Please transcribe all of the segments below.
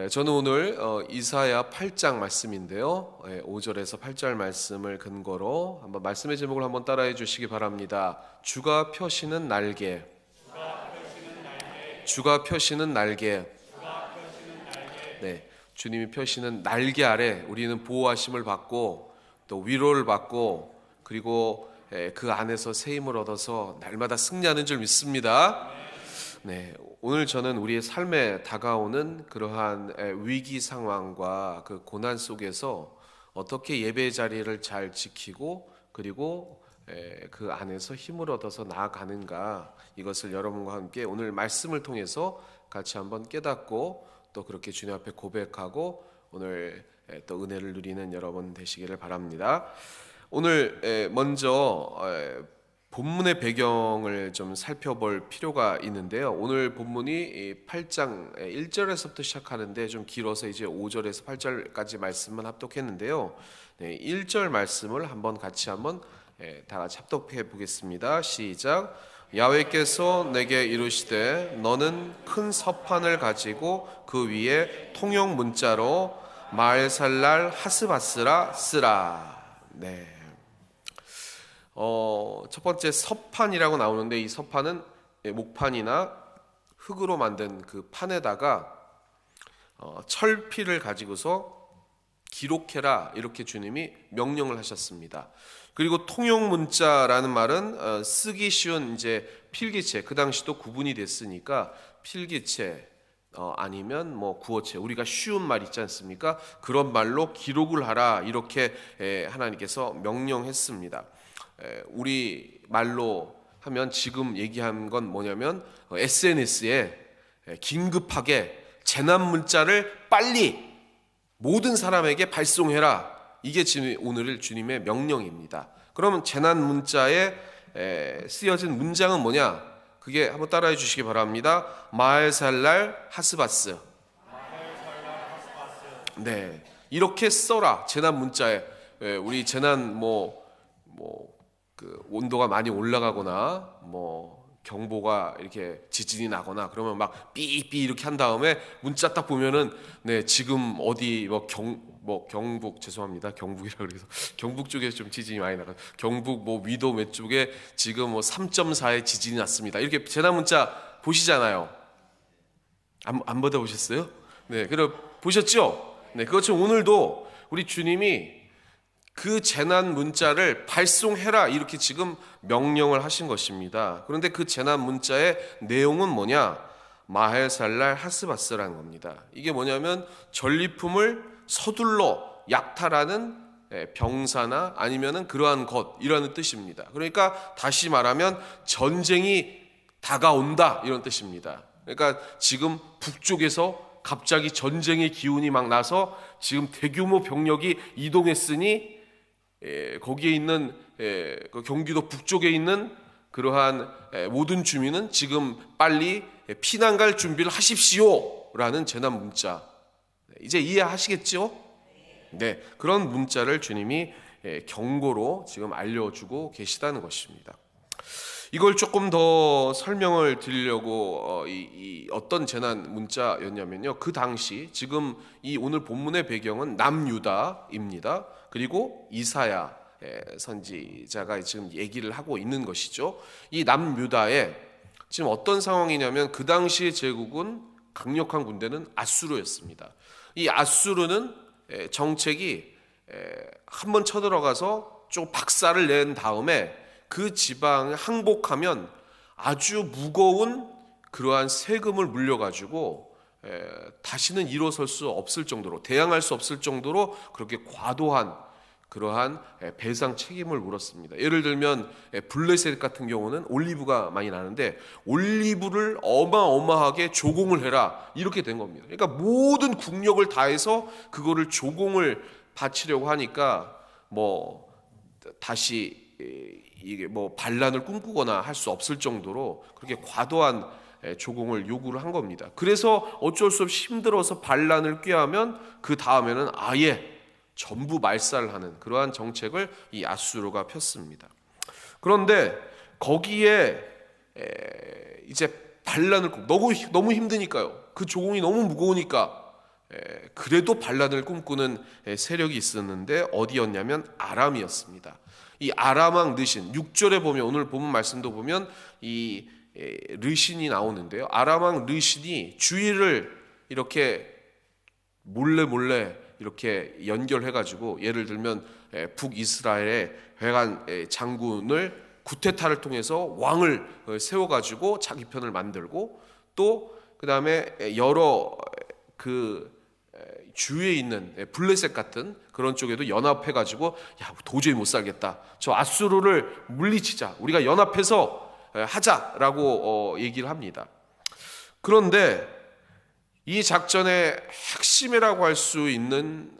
저는 오늘 이사야 8장 말씀인데요. 5절에서 8절 말씀을 근거로 한번 말씀의 제목을 한번 따라해 주시기 바랍니다. 주가 펴시는 날개. 주가 펴시는 날개. 네, 주님이 펴시는 날개 아래 우리는 보호하심을 받고 또 위로를 받고 그리고 그 안에서 새 힘을 얻어서 날마다 승리하는 줄 믿습니다. 네, 오늘 저는 우리의 삶에 다가오는 그러한 위기 상황과 그 고난 속에서 어떻게 예배 자리를 잘 지키고 그리고 그 안에서 힘을 얻어서 나아가는가, 이것을 여러분과 함께 오늘 말씀을 통해서 같이 한번 깨닫고 또 그렇게 주님 앞에 고백하고 오늘 또 은혜를 누리는 여러분 되시기를 바랍니다. 오늘 먼저 본문의 배경을 좀 살펴볼 필요가 있는데요. 오늘 본문이 8장 1절에서부터 시작하는데 좀 길어서 이제 5절에서 8절까지 말씀만 합독했는데요. 1절 말씀을 같이 한번 다 같이 합독해 보겠습니다. 시작. 야훼께서 내게 이르시되 너는 큰 서판을 가지고 그 위에 통용 문자로 마헬살랄 하스바스라 쓰라. 네. 첫 번째 서판이라고 나오는데, 이 서판은 목판이나 흙으로 만든 그 판에다가 철피를 가지고서 기록해라, 이렇게 주님이 명령을 하셨습니다. 그리고 통용 문자라는 말은 쓰기 쉬운 이제 필기체, 그 당시도 구분이 됐으니까 필기체 아니면 뭐 구어체, 우리가 쉬운 말 있지 않습니까? 그런 말로 기록을 하라, 이렇게 하나님께서 명령했습니다. 우리 말로 하면 지금 얘기한 건 뭐냐면 SNS에 긴급하게 재난 문자를 빨리 모든 사람에게 발송해라, 이게 지금 오늘 주님의 명령입니다. 그러면 재난 문자에 쓰여진 문장은 뭐냐? 그게 한번 따라해 주시기 바랍니다. 마헬살랄 하스바스. 네, 이렇게 써라. 재난 문자에 우리 재난 그 온도가 많이 올라가거나 경보가 이렇게 지진이 나거나 그러면 막 삐삐 이렇게 한 다음에 문자 딱 보면은 지금 어디 경북, 죄송합니다, 경북이라 그래서 경북 쪽에 좀 지진이 많이 나가, 경북 위도 몇 쪽에 지금 3.4의 지진이 났습니다, 이렇게 재난 문자 보시잖아요. 안 받아보셨어요? 네, 그럼 보셨죠? 네, 그것처럼 오늘도 우리 주님이 그 재난 문자를 발송해라, 이렇게 지금 명령을 하신 것입니다. 그런데 그 재난 문자의 내용은 뭐냐? 마헬살랄 하스바스라는 겁니다. 이게 뭐냐면 전리품을 서둘러 약탈하는 병사나 아니면은 그러한 것, 이라는 뜻입니다. 그러니까 다시 말하면 전쟁이 다가온다, 이런 뜻입니다. 그러니까 지금 북쪽에서 갑자기 전쟁의 기운이 막 나서 지금 대규모 병력이 이동했으니 거기에 있는 그 경기도 북쪽에 있는 그러한 모든 주민은 지금 빨리 피난 갈 준비를 하십시오, 라는 재난 문자. 이제 이해하시겠죠? 네, 그런 문자를 주님이 경고로 지금 알려주고 계시다는 것입니다. 이걸 조금 더 설명을 드리려고 어떤 재난 문자였냐면요, 그 당시 지금 이 오늘 본문의 배경은 남유다입니다. 그리고 이사야 선지자가 지금 얘기를 하고 있는 것이죠. 이 남유다에 지금 어떤 상황이냐면, 그 당시의 제국은 강력한 군대는 아수르였습니다. 이 아수르는 정책이 한번 쳐들어가서 좀 박살을 낸 다음에 그 지방을 항복하면 아주 무거운 그러한 세금을 물려가지고 다시는 일어설 수 없을 정도로, 대항할 수 없을 정도로 그렇게 과도한 그러한 배상 책임을 물었습니다. 예를 들면 블레셋 같은 경우는 올리브가 많이 나는데 올리브를 어마어마하게 조공을 해라, 이렇게 된 겁니다. 그러니까 모든 국력을 다해서 그거를 조공을 바치려고 하니까 다시 이게 반란을 꿈꾸거나 할 수 없을 정도로 그렇게 과도한 조공을 요구를 한 겁니다. 그래서 어쩔 수 없이 힘들어서 반란을 꾀하면 그 다음에는 아예 전부 말살을 하는 그러한 정책을 이 아수르가 폈습니다. 그런데 거기에 이제 반란을 너무 힘드니까요, 그 조공이 너무 무거우니까 그래도 반란을 꿈꾸는 세력이 있었는데 어디였냐면 아람이었습니다. 이 아람 왕 르신 6절에 보면, 오늘 본문 말씀도 보면 이 르신이 나오는데요. 아람 왕 르신이 주의를 이렇게 몰래 이렇게 연결해가지고, 예를 들면 북이스라엘의 회관 장군을 구테타를 통해서 왕을 세워가지고 자기 편을 만들고, 또 그 다음에 여러 그 주위에 있는 블레셋 같은 그런 쪽에도 연합해가지고, 야, 도저히 못 살겠다, 저 아수르를 물리치자, 우리가 연합해서 하자라고 얘기를 합니다. 그런데 이 작전의 핵심이라고 할 수 있는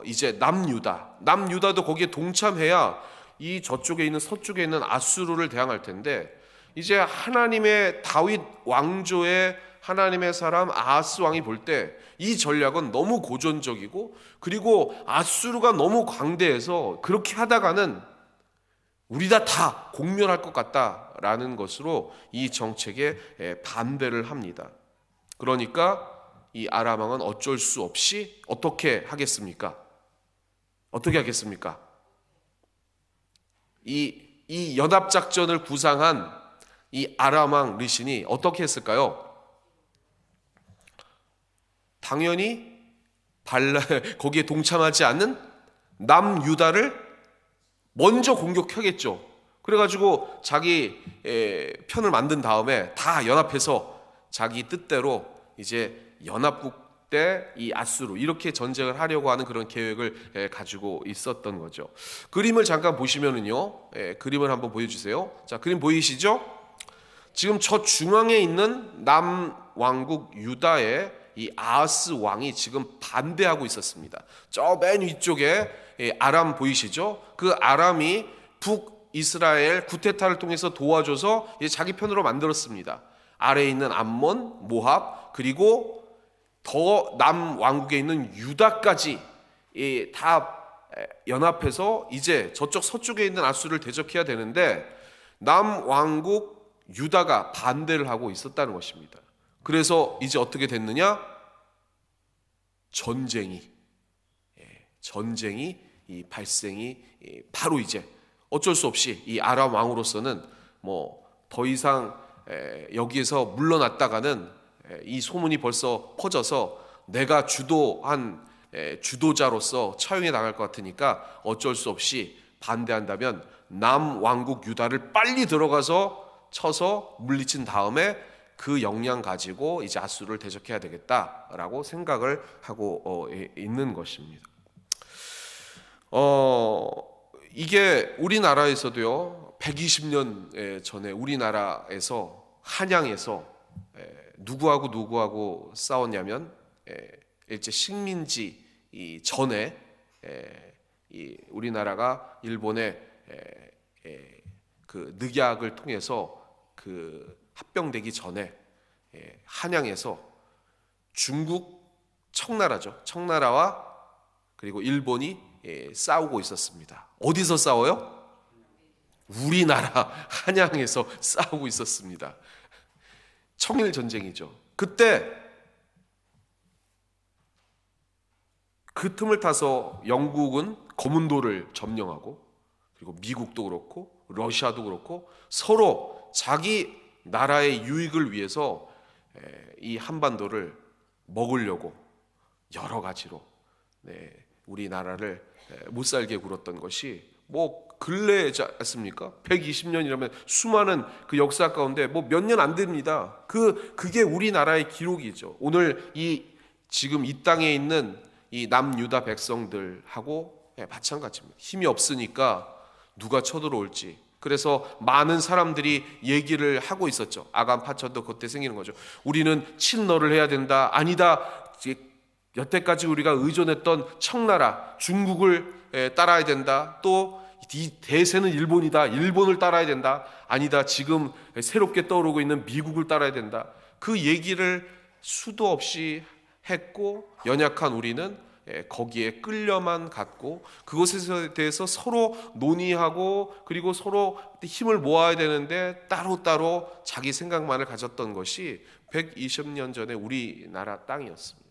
이제 남유다도 거기에 동참해야 이 저쪽에 있는 서쪽에 있는 아수르를 대항할 텐데, 이제 하나님의 다윗 왕조의 하나님의 사람 아하스 왕이 볼 때 이 전략은 너무 고전적이고, 그리고 아수르가 너무 광대해서 그렇게 하다가는 우리가 다 공멸할 것 같다라는 것으로 이 정책에 반대를 합니다. 그러니까 이 아람 왕은 어쩔 수 없이 어떻게 하겠습니까? 이 연합 작전을 구상한 이 아람 왕 르신이 어떻게 했을까요? 당연히 거기에 동참하지 않는 남유다를 먼저 공격하겠죠. 그래가지고 자기 편을 만든 다음에 다 연합해서 자기 뜻대로 이제 연합국 대 이 아수르, 이렇게 전쟁을 하려고 하는 그런 계획을 가지고 있었던 거죠. 그림을 잠깐 보시면은요, 그림을 한번 보여주세요. 자, 그림 보이시죠? 지금 저 중앙에 있는 남왕국 유다의 이 아하스 왕이 지금 반대하고 있었습니다. 저 맨 위쪽에 아람 보이시죠? 그 아람이 북이스라엘 구테타를 통해서 도와줘서 자기 편으로 만들었습니다. 아래에 있는 암몬, 모압, 그리고 더 남왕국에 있는 유다까지 다 연합해서 이제 저쪽 서쪽에 있는 아수르를 대적해야 되는데, 남왕국 유다가 반대를 하고 있었다는 것입니다. 그래서 이제 어떻게 됐느냐? 전쟁이 발생이 바로 이제 어쩔 수 없이 이 아람 왕으로서는 뭐 더 이상 여기에서 물러났다가는 이 소문이 벌써 퍼져서 내가 주도한 주도자로서 처형에 나갈 것 같으니까 어쩔 수 없이 반대한다면 남왕국 유다를 빨리 들어가서 쳐서 물리친 다음에 그 역량 가지고 이제 아수르를 대적해야 되겠다라고 생각을 하고 있는 것입니다. 이게 우리나라에서도요, 120년 전에 우리나라에서 한양에서 누구하고 싸웠냐면, 일제 식민지 전에 우리나라가 일본의 그 늑약을 통해서 그 합병되기 전에 한양에서 중국 청나라와 그리고 일본이 싸우고 있었습니다. 어디서 싸워요? 우리나라 한양에서 싸우고 있었습니다. 청일 전쟁이죠. 그때 그 틈을 타서 영국은 거문도를 점령하고, 그리고 미국도 그렇고 러시아도 그렇고 서로 자기 나라의 유익을 위해서 이 한반도를 먹으려고 여러 가지로 우리나라를 못 살게 굴었던 것이 뭐 근래지 않습니까? 120년이라면 수많은 그 역사 가운데 뭐 몇 년 안 됩니다. 그게 우리나라의 기록이죠. 오늘 지금 이 땅에 있는 이 남유다 백성들하고 마찬가지입니다. 힘이 없으니까 누가 쳐들어올지, 그래서 많은 사람들이 얘기를 하고 있었죠. 아간 파천도 그때 생기는 거죠. 우리는 친너를 해야 된다. 아니다. 여태까지 우리가 의존했던 청나라 중국을 따라야 된다. 또 이 대세는 일본이다. 일본을 따라야 된다. 아니다. 지금 새롭게 떠오르고 있는 미국을 따라야 된다. 그 얘기를 수도 없이 했고, 연약한 우리는 거기에 끌려만 갔고, 그것에 대해서 서로 논의하고, 그리고 서로 힘을 모아야 되는데 따로따로 자기 생각만을 가졌던 것이 120년 전에 우리나라 땅이었습니다.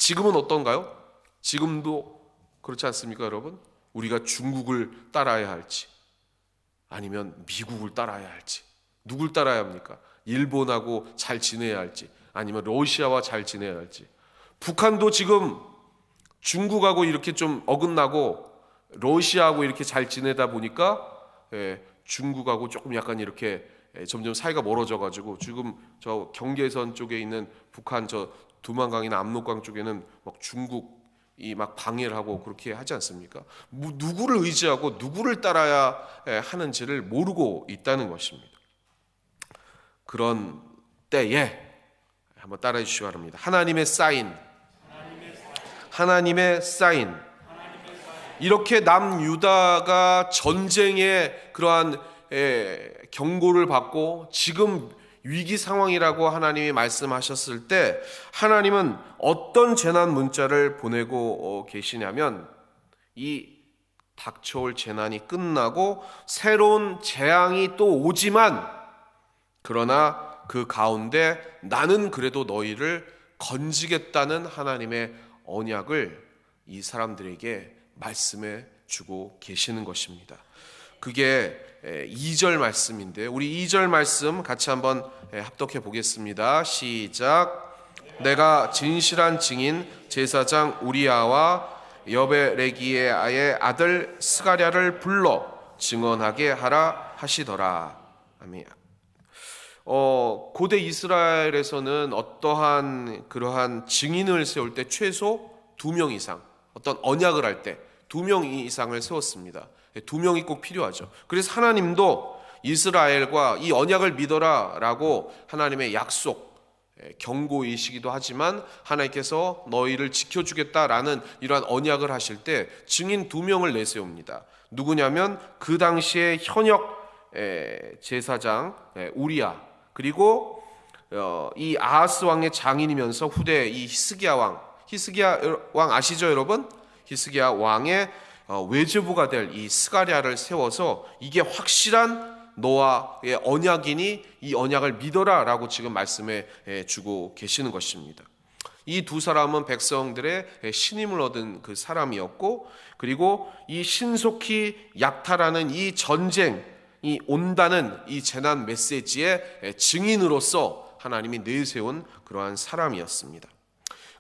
지금은 어떤가요? 지금도 그렇지 않습니까, 여러분? 우리가 중국을 따라야 할지 아니면 미국을 따라야 할지, 누굴 따라야 합니까? 일본하고 잘 지내야 할지 아니면 러시아와 잘 지내야 할지. 북한도 지금 중국하고 이렇게 좀 어긋나고 러시아하고 이렇게 잘 지내다 보니까 중국하고 조금 약간 이렇게 점점 사이가 멀어져 가지고 지금 저 경계선 쪽에 있는 북한 저 두만강이나 압록강 쪽에는 막 중국이 막 방해를 하고 그렇게 하지 않습니까? 누구를 의지하고 누구를 따라야 하는지를 모르고 있다는 것입니다. 그런 때에 한번 따라해 주시기 바랍니다. 하나님의 사인. 하나님의 사인. 이렇게 남유다가 전쟁의 그러한 경고를 받고 지금 위기 상황이라고 하나님이 말씀하셨을 때 하나님은 어떤 재난 문자를 보내고 계시냐면 이 닥쳐올 재난이 끝나고 새로운 재앙이 또 오지만 그러나 그 가운데 나는 그래도 너희를 건지겠다는 하나님의 언약을 이 사람들에게 말씀해 주고 계시는 것입니다. 그게 2절 말씀인데 우리 2절 말씀 같이 한번 합독해 보겠습니다. 시작. 내가 진실한 증인 제사장 우리아와 여베레기야의 아들 스가랴를 불러 증언하게 하라 하시더라. 아멘. 고대 이스라엘에서는 어떠한 그러한 증인을 세울 때 최소 2명 이상, 어떤 언약을 할 때 2명 이상을 세웠습니다. 2명이 꼭 필요하죠. 그래서 하나님도 이스라엘과 이 언약을 믿어라 라고 하나님의 약속, 경고이시기도 하지만 하나님께서 너희를 지켜주겠다라는 이러한 언약을 하실 때 증인 2명을 내세웁니다. 누구냐면 그 당시에 현역 제사장 우리야, 그리고 이 아하스 왕의 장인이면서 후대 이 히스기야 왕 아시죠, 여러분? 히스기야 왕의 외조부가 될 이 스가랴를 세워서 이게 확실한 너와의 언약이니 이 언약을 믿어라라고 지금 말씀해 주고 계시는 것입니다. 이 두 사람은 백성들의 신임을 얻은 그 사람이었고, 그리고 이 신속히 약탈하는 이 전쟁이 온다는 이 재난 메시지의 증인으로서 하나님이 내세운 그러한 사람이었습니다.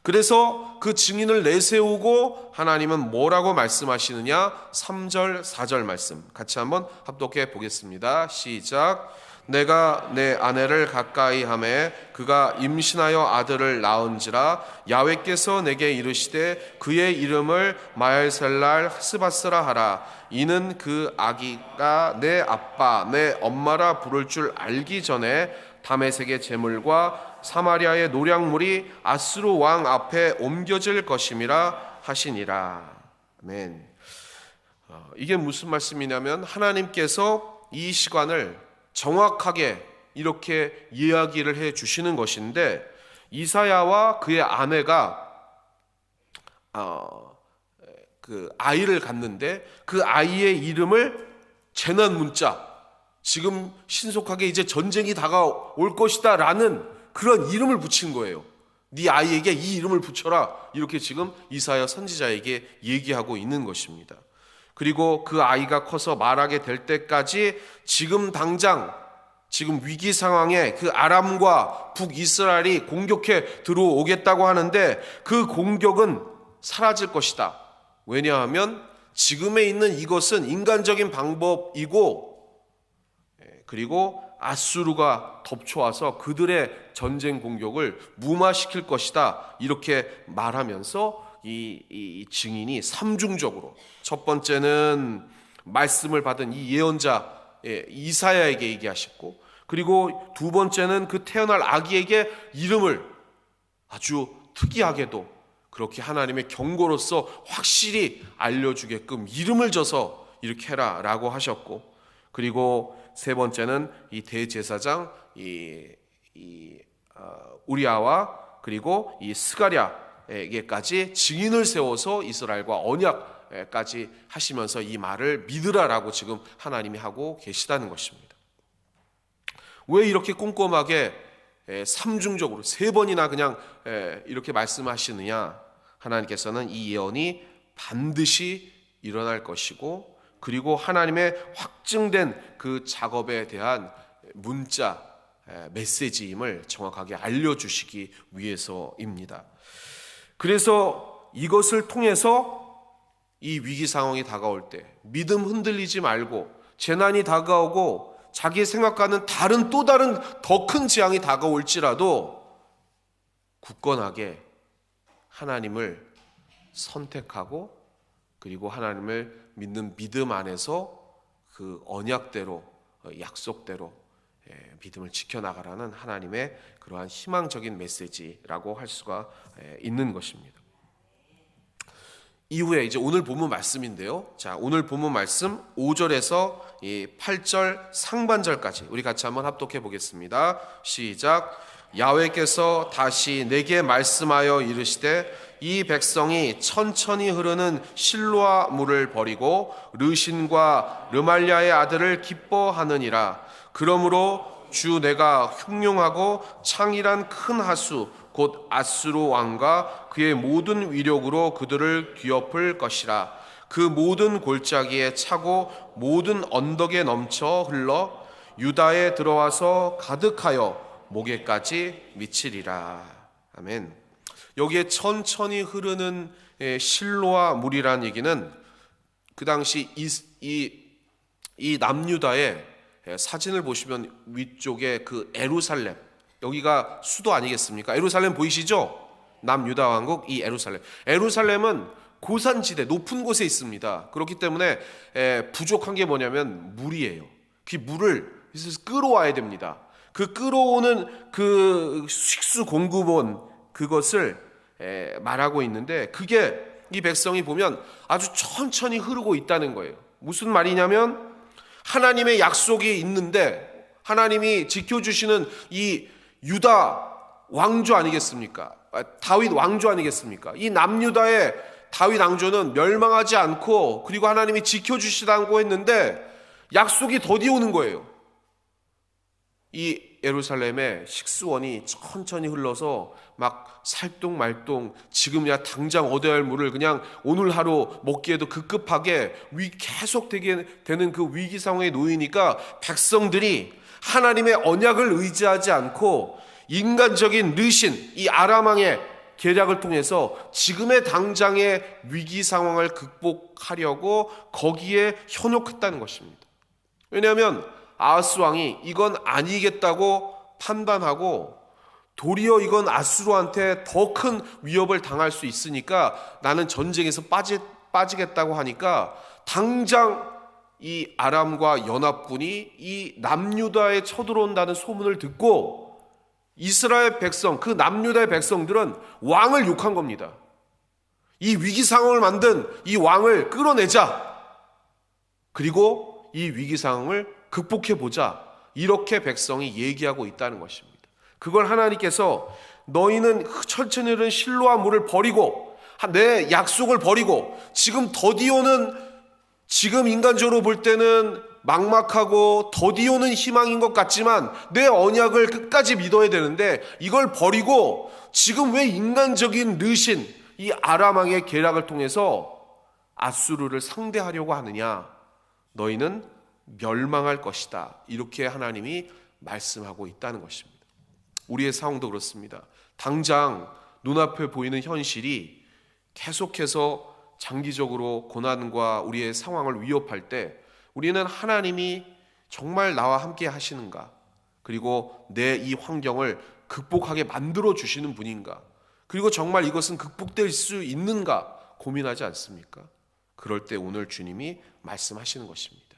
그래서 그 증인을 내세우고 하나님은 뭐라고 말씀하시느냐? 3절 4절 말씀 같이 한번 합독해 보겠습니다. 시작. 내가 내 아내를 가까이 하매 그가 임신하여 아들을 낳은지라 야훼께서 내게 이르시되 그의 이름을 마엘셀랄 스바스라 하라. 이는 그 아기가 내 아빠 내 엄마라 부를 줄 알기 전에 다메섹의 제물과 사마리아의 노략물이 아수르 왕 앞에 옮겨질 것임이라 하시니라. 아멘. 이게 무슨 말씀이냐면 하나님께서 이 시간을 정확하게 이렇게 이야기를 해 주시는 것인데, 이사야와 그의 아내가 그 아이를 갖는데 그 아이의 이름을 재난 문자, 지금 신속하게 이제 전쟁이 다가올 것이다 라는 그런 이름을 붙인 거예요. 네 아이에게 이 이름을 붙여라, 이렇게 지금 이사야 선지자에게 얘기하고 있는 것입니다. 그리고 그 아이가 커서 말하게 될 때까지 지금 당장 지금 위기 상황에 그 아람과 북이스라엘이 공격해 들어오겠다고 하는데 그 공격은 사라질 것이다. 왜냐하면 지금에 있는 이것은 인간적인 방법이고, 그리고 아수르가 덮쳐와서 그들의 전쟁 공격을 무마시킬 것이다. 이렇게 말하면서 이 증인이 삼중적으로, 첫 번째는 말씀을 받은 이 예언자 이사야에게 얘기하셨고, 그리고 두 번째는 그 태어날 아기에게 이름을 아주 특이하게도 그렇게 하나님의 경고로서 확실히 알려주게끔 이름을 줘서 이렇게 해라 라고 하셨고, 그리고 세 번째는 이 대제사장 우리아와 그리고 이 스가랴에게까지 증인을 세워서 이스라엘과 언약까지 하시면서 이 말을 믿으라라고 지금 하나님이 하고 계시다는 것입니다. 왜 이렇게 꼼꼼하게 삼중적으로 세 번이나 그냥 이렇게 말씀하시느냐? 하나님께서는 이 예언이 반드시 일어날 것이고, 그리고 하나님의 확증된 그 작업에 대한 문자, 메시지임을 정확하게 알려주시기 위해서입니다. 그래서 이것을 통해서 이 위기 상황이 다가올 때 믿음 흔들리지 말고, 재난이 다가오고 자기 생각과는 다른 또 다른 더 큰 재앙이 다가올지라도 굳건하게 하나님을 선택하고, 그리고 하나님을 믿는 믿음 안에서 그 언약대로, 약속대로 믿음을 지켜나가라는 하나님의 그러한 희망적인 메시지라고 할 수가 있는 것입니다. 이후에 이제 오늘 본문 말씀인데요. 자, 오늘 본문 말씀 5절에서 8절 상반절까지 우리 같이 한번 합독해 보겠습니다. 시작. 야훼께서 다시 내게 말씀하여 이르시되 이 백성이 천천히 흐르는 실로아 물을 버리고 르신과 르말랴의 아들을 기뻐하느니라. 그러므로 주 내가 흉용하고 창이란 큰 하수 곧 아수르 왕과 그의 모든 위력으로 그들을 뒤엎을 것이라. 그 모든 골짜기에 차고 모든 언덕에 넘쳐 흘러 유다에 들어와서 가득하여 목에까지 미치리라. 아멘. 여기에 천천히 흐르는 실로아 물이라는 얘기는 그 당시 이 남유다의 사진을 보시면 위쪽에 그 에루살렘, 여기가 수도 아니겠습니까? 에루살렘 보이시죠? 남유다 왕국 이 에루살렘. 에루살렘은 고산지대 높은 곳에 있습니다. 그렇기 때문에 부족한 게 뭐냐면 물이에요. 그 물을 끌어와야 됩니다. 그 끌어오는 그 식수 공급원, 그것을 말하고 있는데, 그게 이 백성이 보면 아주 천천히 흐르고 있다는 거예요. 무슨 말이냐면 하나님의 약속이 있는데, 하나님이 지켜주시는 이 유다 왕조 아니겠습니까? 다윗 왕조 아니겠습니까? 이 남유다의 다윗 왕조는 멸망하지 않고, 그리고 하나님이 지켜주시다고 했는데 약속이 더디 오는 거예요. 이 예루살렘의 식수원이 천천히 흘러서 막 살똥말똥, 지금이야 당장 얻어야 할 물을 그냥 오늘 하루 먹기에도 급급하게 계속 되는 그 위기 상황에 놓이니까 백성들이 하나님의 언약을 의지하지 않고 인간적인 르신, 이 아람 왕의 계략을 통해서 지금의 당장의 위기 상황을 극복하려고 거기에 현혹했다는 것입니다. 왜냐하면 아하스 왕이 이건 아니겠다고 판단하고, 도리어 이건 아수르한테 더 큰 위협을 당할 수 있으니까 나는 전쟁에서 빠지겠다고 하니까, 당장 이 아람과 연합군이 이 남유다에 쳐들어온다는 소문을 듣고 이스라엘 백성, 그 남유다의 백성들은 왕을 욕한 겁니다. 이 위기 상황을 만든 이 왕을 끌어내자, 그리고 이 위기 상황을 극복해보자, 이렇게 백성이 얘기하고 있다는 것입니다. 그걸 하나님께서 너희는 천천히 흐르는 실로아 물을 버리고 내 약속을 버리고, 지금 더디 오는, 지금 인간적으로 볼 때는 막막하고 더디 오는 희망인 것 같지만 내 언약을 끝까지 믿어야 되는데, 이걸 버리고 지금 왜 인간적인 르신, 이 아람 왕의 계략을 통해서 아수르를 상대하려고 하느냐? 너희는 멸망할 것이다. 이렇게 하나님이 말씀하고 있다는 것입니다. 우리의 상황도 그렇습니다. 당장 눈앞에 보이는 현실이 계속해서 장기적으로 고난과 우리의 상황을 위협할 때 우리는 하나님이 정말 나와 함께 하시는가, 그리고 내 이 환경을 극복하게 만들어 주시는 분인가, 그리고 정말 이것은 극복될 수 있는가 고민하지 않습니까? 그럴 때 오늘 주님이 말씀하시는 것입니다.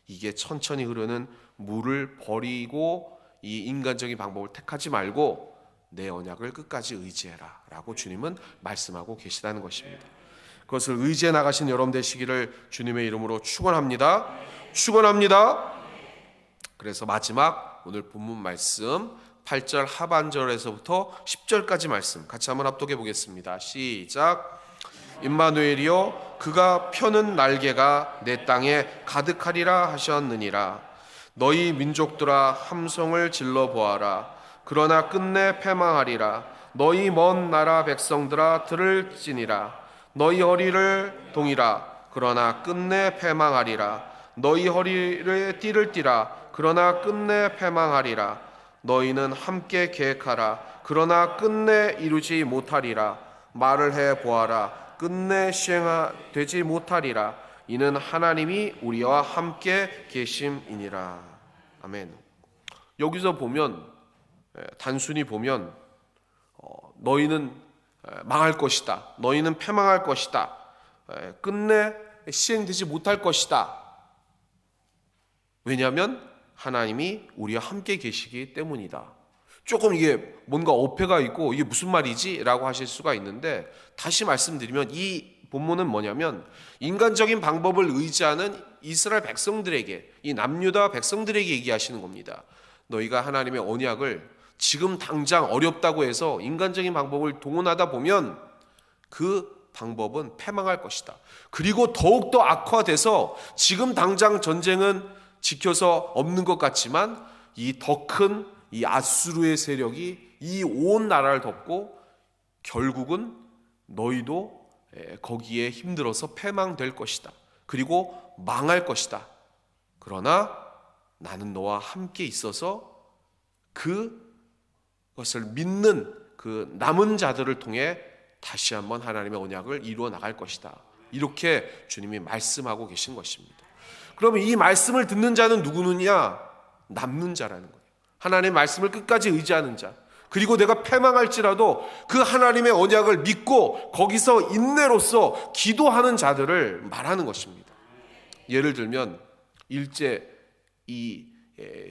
이게 천천히 흐르는 물을 버리고 이 인간적인 방법을 택하지 말고 내 언약을 끝까지 의지해라 라고 주님은 말씀하고 계시다는 것입니다. 그것을 의지해 나가신 여러분 되시기를 주님의 이름으로 축원합니다. 축원합니다. 그래서 마지막 오늘 본문 말씀 8절 하반절에서부터 10절까지 말씀 같이 한번 합독해 보겠습니다. 시작. 임마누엘이여 그가 펴는 날개가 내 땅에 가득하리라 하셨느니라. 너희 민족들아 함성을 질러 보아라. 그러나 끝내 패망하리라. 너희 먼 나라 백성들아 들을지니라. 너희 허리를 동이라. 그러나 끝내 패망하리라. 너희 허리를 띠를 띠라. 그러나 끝내 패망하리라. 너희는 함께 계획하라. 그러나 끝내 이루지 못하리라. 말을 해 보아라. 끝내 시행되지 못하리라. 이는 하나님이 우리와 함께 계심이니라. 아멘. 여기서 보면, 단순히 보면 너희는 망할 것이다, 너희는 패망할 것이다, 끝내 시행되지 못할 것이다. 왜냐하면 하나님이 우리와 함께 계시기 때문이다. 조금 이게 뭔가 어폐가 있고 이게 무슨 말이지? 라고 하실 수가 있는데, 다시 말씀드리면 이 본문은 뭐냐면 인간적인 방법을 의지하는 이스라엘 백성들에게, 이 남유다 백성들에게 얘기하시는 겁니다. 너희가 하나님의 언약을 지금 당장 어렵다고 해서 인간적인 방법을 동원하다 보면 그 방법은 패망할 것이다. 그리고 더욱더 악화돼서 지금 당장 전쟁은 지켜서 없는 것 같지만 이 더 큰 이 아수르의 세력이 이 온 나라를 덮고 결국은 너희도 거기에 힘들어서 패망될 것이다. 그리고 망할 것이다. 그러나 나는 너와 함께 있어서 그것을 믿는 그 남은 자들을 통해 다시 한번 하나님의 언약을 이루어 나갈 것이다. 이렇게 주님이 말씀하고 계신 것입니다. 그러면 이 말씀을 듣는 자는 누구느냐? 남는 자라는 거예요. 하나님의 말씀을 끝까지 의지하는 자, 그리고 내가 패망할지라도 그 하나님의 언약을 믿고 거기서 인내로서 기도하는 자들을 말하는 것입니다. 예를 들면 일제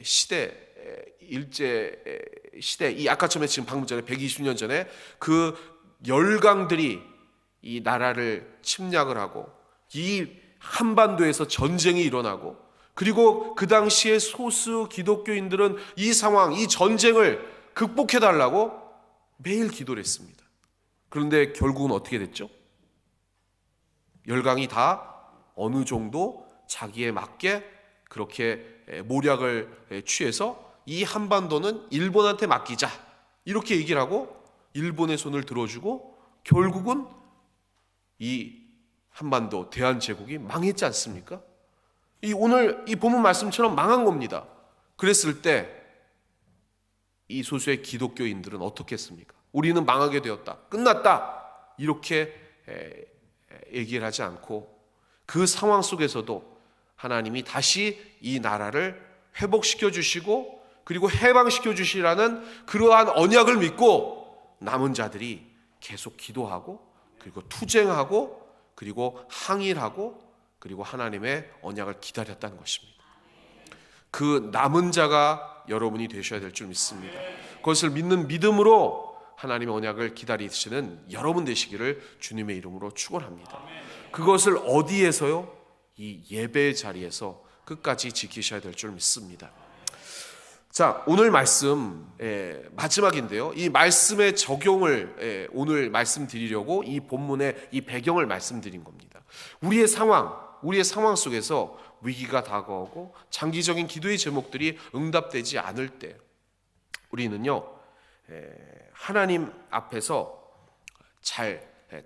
시대, 이 아까 전에 지금 방금 전에 120년 전에 그 열강들이 이 나라를 침략을 하고 이 한반도에서 전쟁이 일어나고, 그리고 그 당시에 소수 기독교인들은 이 상황, 이 전쟁을 극복해달라고 매일 기도를 했습니다. 그런데 결국은 어떻게 됐죠? 열강이 다 어느 정도 자기에 맞게 그렇게 모략을 취해서 이 한반도는 일본한테 맡기자, 이렇게 얘기를 하고 일본의 손을 들어주고 결국은 이 한반도 대한제국이 망했지 않습니까? 오늘 이 본문 말씀처럼 망한 겁니다. 그랬을 때 이 소수의 기독교인들은 어떻게 했습니까? 우리는 망하게 되었다, 끝났다, 이렇게 얘기를 하지 않고 그 상황 속에서도 하나님이 다시 이 나라를 회복시켜 주시고 그리고 해방시켜 주시라는 그러한 언약을 믿고 남은 자들이 계속 기도하고 그리고 투쟁하고 그리고 항일하고 그리고 하나님의 언약을 기다렸다는 것입니다. 그 남은 자가 여러분이 되셔야 될 줄 믿습니다. 그것을 믿는 믿음으로 하나님의 언약을 기다리시는 여러분 되시기를 주님의 이름으로 축원합니다. 그것을 어디에서요? 이 예배 자리에서 끝까지 지키셔야 될 줄 믿습니다. 자, 오늘 말씀 마지막인데요. 이 말씀의 적용을 오늘 말씀드리려고 이 본문의 이 배경을 말씀드린 겁니다. 우리의 상황 속에서 위기가 다가오고 장기적인 기도의 제목들이 응답되지 않을 때 우리는요, 하나님 앞에서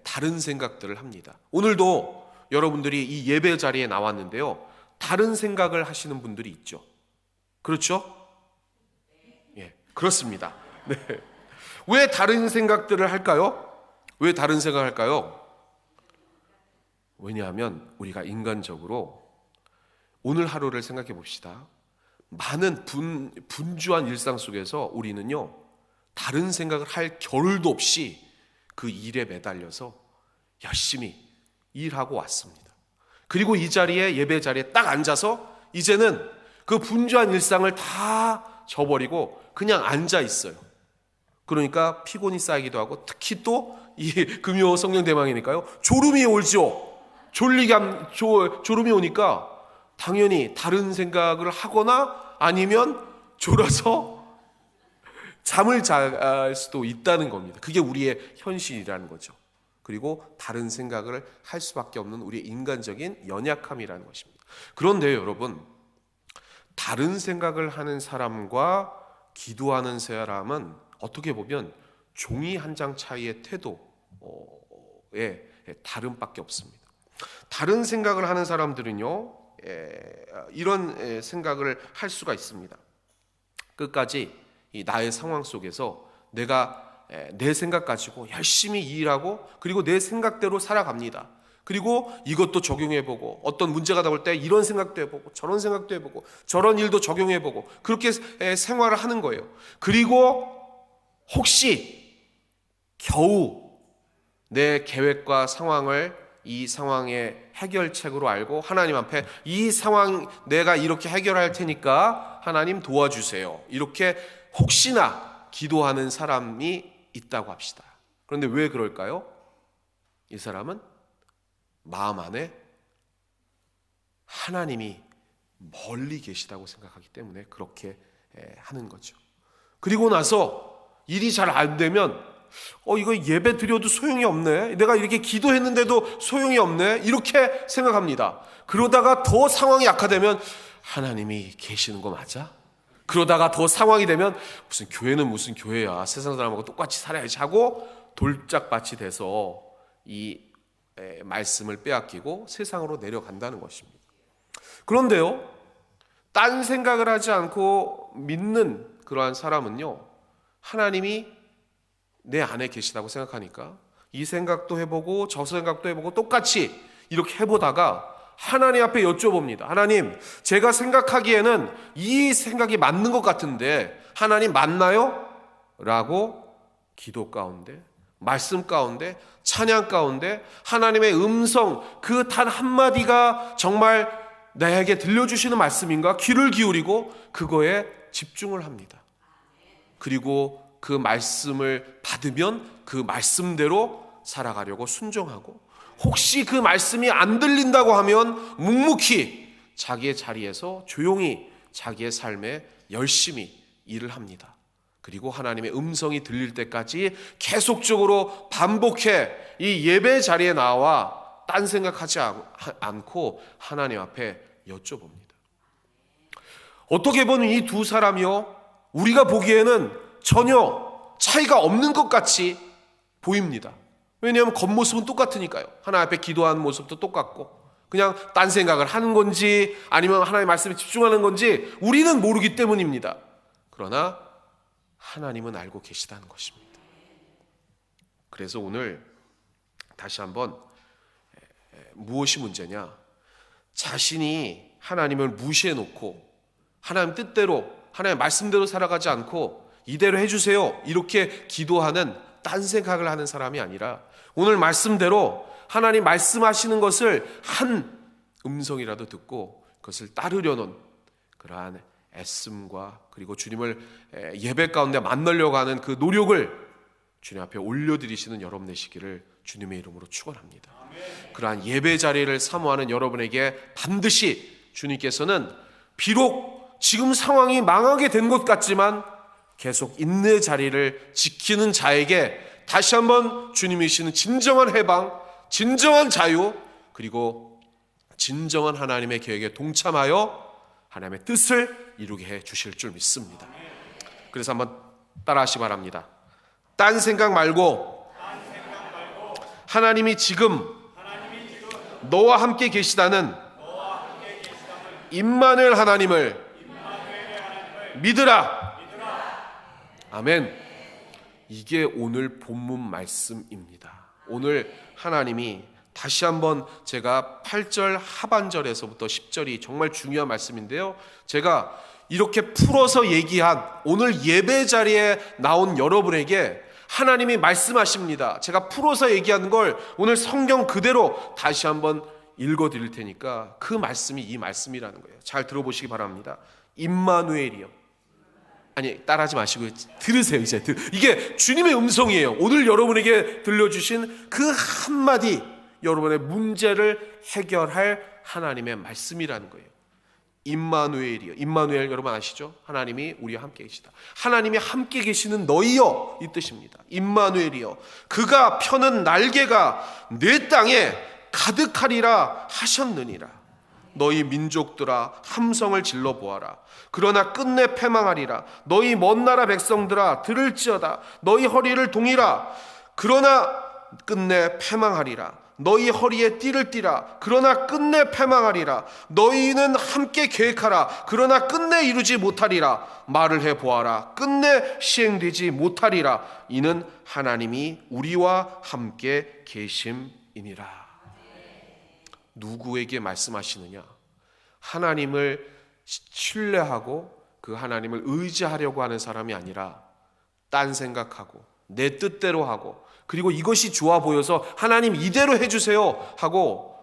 다른 생각들을 합니다. 오늘도 여러분들이 이 예배 자리에 나왔는데요, 다른 생각을 하시는 분들이 있죠. 그렇죠? 예, 그렇습니다. 네. 왜 다른 생각들을 할까요? 왜 다른 생각을 할까요? 왜냐하면 우리가 인간적으로 오늘 하루를 생각해 봅시다. 많은 분주한 일상 속에서 우리는요, 다른 생각을 할 겨를도 없이 그 일에 매달려서 열심히 일하고 왔습니다. 그리고 이 자리에, 예배 자리에 딱 앉아서 이제는 그 분주한 일상을 다 저버리고 그냥 앉아 있어요. 그러니까 피곤이 쌓이기도 하고, 특히 또 이 금요 성령 대망이니까요, 졸음이 오죠. 졸음이 오니까 당연히 다른 생각을 하거나 아니면 졸아서 잠을 잘 수도 있다는 겁니다. 그게 우리의 현실이라는 거죠. 그리고 다른 생각을 할 수밖에 없는 우리의 인간적인 연약함이라는 것입니다. 그런데 여러분, 다른 생각을 하는 사람과 기도하는 사람은 어떻게 보면 종이 한 장 차이의 태도에 다름밖에 없습니다. 다른 생각을 하는 사람들은요, 이런 생각을 할 수가 있습니다. 끝까지 이 나의 상황 속에서 내가 내 생각 가지고 열심히 일하고 그리고 내 생각대로 살아갑니다. 그리고 이것도 적용해보고 어떤 문제가 나올 때 이런 생각도 해보고 저런 생각도 해보고 저런 일도 적용해보고 그렇게 생활을 하는 거예요. 그리고 혹시 겨우 내 계획과 상황을 이 상황의 해결책으로 알고 하나님 앞에 이 상황 내가 이렇게 해결할 테니까 하나님 도와주세요, 이렇게 혹시나 기도하는 사람이 있다고 합시다. 그런데 왜 그럴까요? 이 사람은 마음 안에 하나님이 멀리 계시다고 생각하기 때문에 그렇게 하는 거죠. 그리고 나서 일이 잘 안 되면 이거 예배 드려도 소용이 없네, 내가 이렇게 기도했는데도 소용이 없네, 이렇게 생각합니다. 그러다가 더 상황이 악화되면 하나님이 계시는 거 맞아? 그러다가 더 상황이 되면 무슨 교회는 무슨 교회야, 세상 사람하고 똑같이 살아야지 하고 돌짝밭이 돼서 이 말씀을 빼앗기고 세상으로 내려간다는 것입니다. 그런데요, 딴 생각을 하지 않고 믿는 그러한 사람은요, 하나님이 내 안에 계시다고 생각하니까 이 생각도 해보고 저 생각도 해보고 똑같이 이렇게 해보다가 하나님 앞에 여쭤봅니다. 하나님, 제가 생각하기에는 이 생각이 맞는 것 같은데 하나님 맞나요? 라고 기도 가운데, 말씀 가운데, 찬양 가운데 하나님의 음성 그 단 한마디가 정말 나에게 들려주시는 말씀인가 귀를 기울이고 그거에 집중을 합니다. 그리고 그 말씀을 받으면 그 말씀대로 살아가려고 순종하고, 혹시 그 말씀이 안 들린다고 하면 묵묵히 자기의 자리에서 조용히 자기의 삶에 열심히 일을 합니다. 그리고 하나님의 음성이 들릴 때까지 계속적으로 반복해 이 예배 자리에 나와 딴 생각하지 않고 하나님 앞에 여쭤봅니다. 어떻게 보면 이 두 사람이요, 우리가 보기에는 전혀 차이가 없는 것 같이 보입니다. 왜냐하면 겉모습은 똑같으니까요. 하나님 앞에 기도하는 모습도 똑같고, 그냥 딴 생각을 하는 건지 아니면 하나님의 말씀에 집중하는 건지 우리는 모르기 때문입니다. 그러나 하나님은 알고 계시다는 것입니다. 그래서 오늘 다시 한번 무엇이 문제냐? 자신이 하나님을 무시해놓고 하나님 뜻대로 하나님의 말씀대로 살아가지 않고 이대로 해주세요 이렇게 기도하는 딴 생각을 하는 사람이 아니라 오늘 말씀대로 하나님 말씀하시는 것을 한 음성이라도 듣고 그것을 따르려는 그러한 애씀과 그리고 주님을 예배 가운데 만나려고 하는 그 노력을 주님 앞에 올려드리시는 여러분 되시기를 주님의 이름으로 축원합니다. 그러한 예배 자리를 사모하는 여러분에게 반드시 주님께서는 비록 지금 상황이 망하게 된 것 같지만 계속 인내 자리를 지키는 자에게 다시 한번 주님이 주시는 진정한 해방, 진정한 자유, 그리고 진정한 하나님의 계획에 동참하여 하나님의 뜻을 이루게 해 주실 줄 믿습니다. 그래서 한번 따라하시기 바랍니다. 딴 생각 말고 하나님이 지금 너와 함께 계시다는 임마누엘 하나님을 믿으라. 아멘. 이게 오늘 본문 말씀입니다. 오늘 하나님이 다시 한번 제가 8절 하반절에서부터 10절이 정말 중요한 말씀인데요, 제가 이렇게 풀어서 얘기한 오늘 예배 자리에 나온 여러분에게 하나님이 말씀하십니다. 제가 풀어서 얘기한 걸 오늘 성경 그대로 다시 한번 읽어드릴 테니까 그 말씀이 이 말씀이라는 거예요. 잘 들어보시기 바랍니다. 임마누엘이요. 아니, 따라하지 마시고 들으세요. 이제 이게 주님의 음성이에요. 오늘 여러분에게 들려주신 그 한마디, 여러분의 문제를 해결할 하나님의 말씀이라는 거예요. 임마누엘이요. 임마누엘 여러분 아시죠? 하나님이 우리와 함께 계시다. 하나님이 함께 계시는 너희여, 이 뜻입니다. 임마누엘이요. 그가 펴는 날개가 내 땅에 가득하리라 하셨느니라. 너희 민족들아 함성을 질러 보아라. 그러나 끝내 패망하리라. 너희 먼 나라 백성들아 들을지어다. 너희 허리를 동이라. 그러나 끝내 패망하리라. 너희 허리에 띠를 띠라. 그러나 끝내 패망하리라. 너희는 함께 계획하라. 그러나 끝내 이루지 못하리라. 말을 해보아라. 끝내 시행되지 못하리라. 이는 하나님이 우리와 함께 계심이니라. 누구에게 말씀하시느냐? 하나님을 신뢰하고 그 하나님을 의지하려고 하는 사람이 아니라 딴 생각하고 내 뜻대로 하고, 그리고 이것이 좋아 보여서 하나님 이대로 해주세요 하고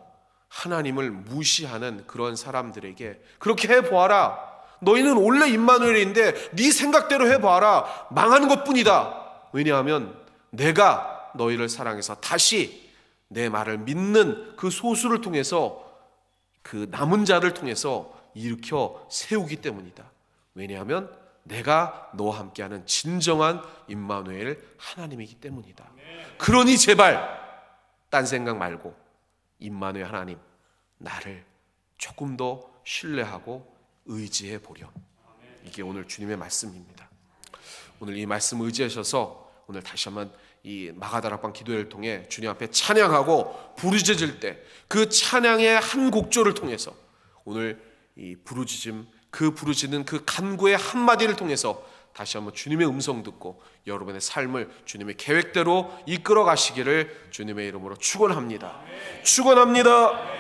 하나님을 무시하는 그런 사람들에게 그렇게 해보아라. 너희는 원래 임마누엘인데 네 생각대로 해봐라. 망하는 것뿐이다. 왜냐하면 내가 너희를 사랑해서 다시 내 말을 믿는 그 소수를 통해서, 그 남은 자를 통해서 일으켜 세우기 때문이다. 왜냐하면 내가 너와 함께하는 진정한 임마누엘 하나님이기 때문이다. 그러니 제발 딴 생각 말고 임마누엘 하나님, 나를 조금 더 신뢰하고 의지해 보렴. 이게 오늘 주님의 말씀입니다. 오늘 이 말씀 의지하셔서 오늘 다시 한번 이 마가다락방 기도회를 통해 주님 앞에 찬양하고 부르짖을 때 그 찬양의 한 곡조를 통해서 오늘 이 부르짖음, 그 부르짖는 그 간구의 한마디를 통해서 다시 한번 주님의 음성 듣고 여러분의 삶을 주님의 계획대로 이끌어 가시기를 주님의 이름으로 축원합니다. 축원합니다.